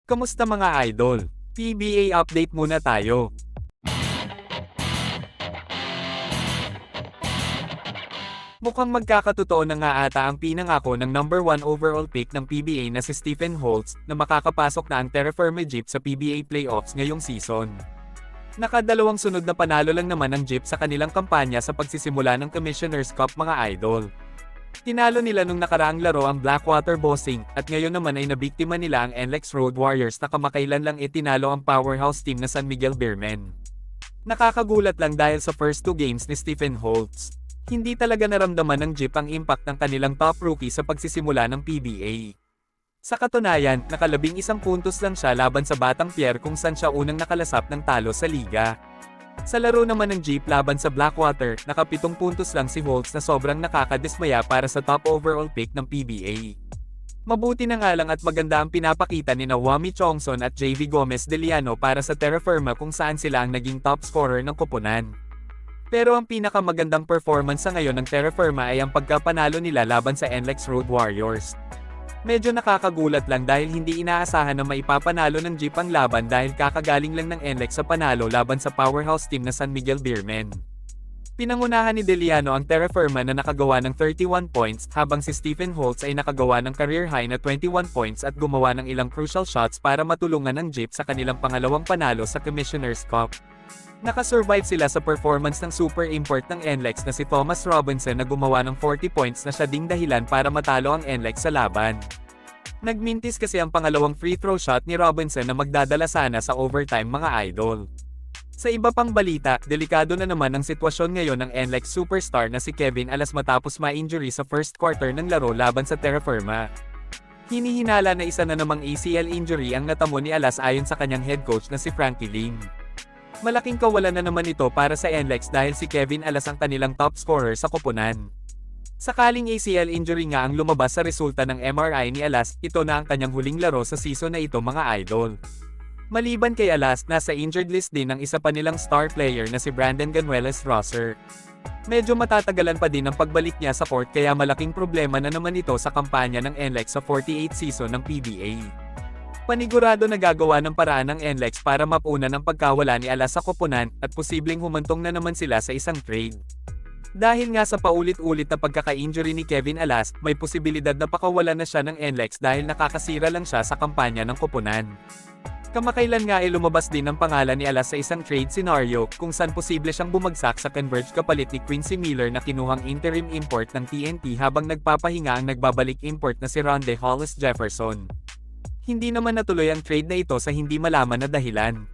Kamusta mga idol? PBA update muna tayo. Mukhang magkakatotoo na nga ata ang pinangako ng number 1 overall pick ng PBA na si Stephen Holtz na makakapasok na ang Terra Firma Jeep sa PBA playoffs ngayong season. Nakadalawang sunod na panalo lang naman ang Jeep sa kanilang kampanya sa pagsisimula ng Commissioner's Cup mga idol. Tinalo nila nung nakaraang laro ang Blackwater Bossing, at ngayon naman ay nabiktima nila ang NLEX Road Warriors na kamakailan lang itinalo ang powerhouse team na San Miguel Beermen. Nakakagulat lang dahil sa first 2 games ni Stephen Holtz, hindi talaga naramdaman ng Jeep ang impact ng kanilang top rookie sa pagsisimula ng PBA. Sa katunayan, nakalabing 1 puntos lang siya laban sa Batang Pierre kung saan siya unang nakalasap ng talo sa liga. Sa laro naman ng Jeep laban sa Blackwater, naka 7 puntos lang si Holtz na sobrang nakakadismaya para sa top overall pick ng PBA. Mabuti na nga lang at maganda ang pinapakita ni Wami Chongson at JV Gomez de Liano para sa Terra Firma kung saan sila ang naging top scorer ng koponan. Pero ang pinakamagandang performance sa ngayon ng Terra Firma ay ang pagkapanalo nila laban sa NLEX Road Warriors. Medyo nakakagulat lang dahil hindi inaasahan na maipapanalo ng Jeep ang laban dahil kakagaling lang ng NLEX sa panalo laban sa powerhouse team na San Miguel Beermen. Pinangunahan ni De Liano ang Terra Firma na nakagawa ng 31 points habang si Stephen Holtz ay nakagawa ng career high na 21 points at gumawa ng ilang crucial shots para matulungan ang Jeep sa kanilang pangalawang panalo sa Commissioner's Cup. Nakasurvive sila sa performance ng super import ng NLEX na si Thomas Robinson na gumawa ng 40 points na siya ding dahilan para matalo ang NLEX sa laban. Nagmintis kasi ang pangalawang free throw shot ni Robinson na magdadala sana sa overtime mga idol. Sa iba pang balita, delikado na naman ang sitwasyon ngayon ng NLEX superstar na si Kevin Alas matapos ma-injury sa first quarter ng laro laban sa Terra Firma. Hinihinala na isa na namang ACL injury ang natamo ni Alas ayon sa kanyang head coach na si Frankie Ling. Malaking kawalan na naman ito para sa NLEX dahil si Kevin Alas ang kanilang top scorer sa koponan. Sakaling ACL injury nga ang lumabas sa resulta ng MRI ni Alas, ito na ang kanyang huling laro sa season na ito mga idol. Maliban kay Alas, nasa injured list din ang isa pa nilang star player na si Brandon Ganuelas-Rosser. Medyo matatagalan pa din ang pagbalik niya sa court kaya malaking problema na naman ito sa kampanya ng NLEX sa 48th season ng PBA. Panigurado na gagawa ng paraan ng NLEX para mapunan ang pagkawala ni Alas sa koponan at posibleng humantong na naman sila sa isang trade. Dahil nga sa paulit-ulit na pagkaka-injury ni Kevin Alas, may posibilidad na pakawalan na siya ng NLEX dahil nakakasira lang siya sa kampanya ng koponan. Kamakailan nga ay lumabas din ang pangalan ni Alas sa isang trade scenario kung saan posible siyang bumagsak sa Converge kapalit ni Quincy Miller na kinuhang interim import ng TNT habang nagpapahinga ang nagbabalik import na si Ronde Hollis Jefferson. Hindi naman natuloy ang trade na ito sa hindi malaman na dahilan.